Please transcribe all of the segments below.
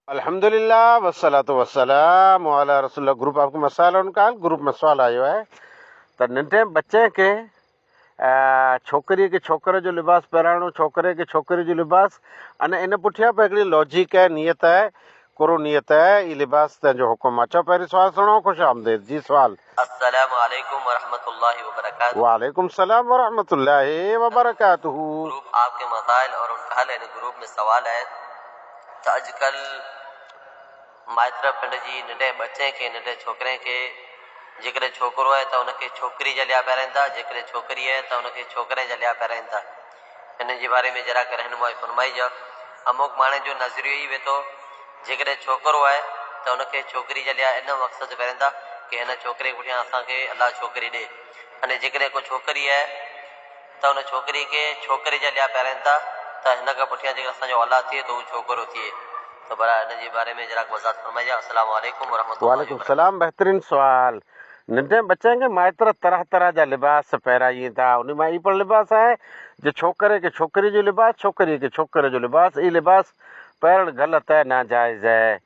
अल्हम्दुलिल्लाह वस्सलातु वस्सलाम अला रसूलिल्लाह। ग्रुप आपको मसाला उनका ग्रुप में सवाल आयो है त नंढे बच्चे के छोकरी के छोकरे जो लिबास पहिराइणो, छोकरे के छोकरी जो लिबास, अने इन पुठियां पे हिकिड़ी लॉजिक है, नियत है, कुरो नियत है, ये लिबास तंहिंजो हुकुम आहे। चओ पहिरीं सवाल सुनो। ख़ुश आमदेद जी। सवाल। अस्सलामु अलैकुम वरहमतुल्लाहि वबरकातुहू। वालेकुम सलाम वरहमतुल्लाहि वबरकातुहू। ग्रुप आपके मसाइल और उनका हल इन ग्रुप में सवाल है त अॼुकल्ह माइत्र पिंड जी नंढे बच्चे के, नंढे छोकिरे के जेकॾहिं छोकिरो आहे त उनखे छोकिरी जा लिया पहिराइनि था, जेकॾहिं छोकिरी आहे त उनखे छोकिरे जा लिया पहिराइनि था। इन जे बारे में जरा रहनुमाई फरमाइजो। अमुक माण्हुनि जो नज़रियो ई वेठो, जेकॾहिं छोकिरो आहे त उनखे छोकिरी जा लिया इन मक़सदु पहिराइनि था की हिन छोकिरे पुठियां असांखे अलाह छोकिरी ॾे, अने जेकॾहिं को छोकिरी आहे त उन छोकिरी खे छोकिरे जा लिया पहिराइनि था त हिन खां पुठियां जेकर असांजो औलाद थिए त उहो छोकिरो थिए। तो बड़ा इन जे बारे में जरा वज़ाहत फरमाइजो। अस्सलामु अलैकुम वरहमतुल्लाहि वालेकुम सलाम। बेहतरीन सवाल। नंढे बच्चे के माइत्र तरह तरह जा लिबास पहिराइनि था। उन में ई पण लिबास आहे जो छोकरे के छोकरी जो लिबास, छोकरी के छोकरे जो लिबास। ये लिबास पहिरण ग़लति है, नाजायज़ है।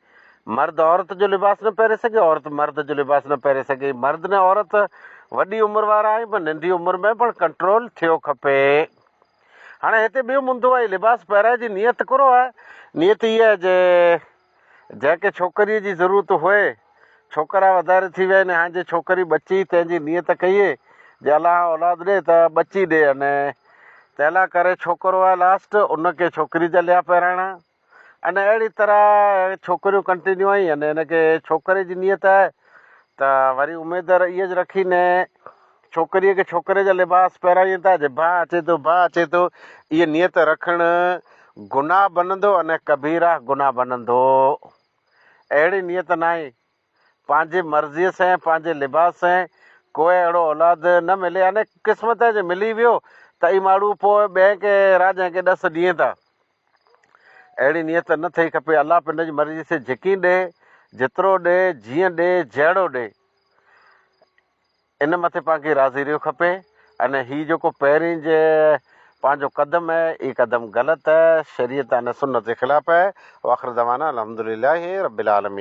मर्द औरत जो लिबास न पहिरे सघे, औरत मर्द जो लिबास न पहिरे सघे। मर्द ने औरत वॾी उमिरि वारा आहिनि, पर नंढी उमिरि में पण कंट्रोल थियो खपे। हाणे हिते ॿियो मुंदो आहे, लिबास पहिराए जी नियत करो आहे। नियत इहा आहे जे जंहिंखे छोकिरीअ जी ज़रूरत हुए, छोकिरा वधारे थी विया आहिनि, हाणे जे छोकिरी बची, तंहिंजी नियत कई जे अलाह औलाद ॾे त बची ॾे, अने तंहिं करे छोकिरो आहे लास्ट, उनखे छोकिरी जा लिया पहिराइणा। अने अहिड़ी तरह छोकिरियूं कंटिन्यू आहिनि। अने हिनखे छोकिरे जी नियत आहे त वरी उमेद इहा ज रखी न छोकिरीअ खे छोकिरे जा लिबास पहिराइनि था, जे भाउ अचे थो, भाउ अचे थो। इहा नियत रखणु गुनाह बनंदो, अने कबीरा गुनाह बनंदो। अहिड़ी नियत न आहे। पंहिंजी मर्ज़ीअ सां, पंहिंजे लिबास सां कोई अहिड़ो औलाद न मिले। अने क़िस्मत जे मिली वियो त ई माण्हू पोइ ॿिए खे राजा खे ॾस ॾिए था। अहिड़ी नियत न थिए खपे। अलाह पिंड जी मर्ज़ी से जेकी ॾे, जेतिरो ॾे, जीअं ॾे, जहिड़ो ॾे, इन मथे पाण राज़ी रहियो खपे। अने हीउ जेको पहिरीं जे पंहिंजो क़दम है, ये कदम ग़लति है, शरीयत अने सुन्नत जे ख़िलाफ़ है। वाख़िर दवाना अल्हम्दुलिल्लाहि रब्बिल आलमीन।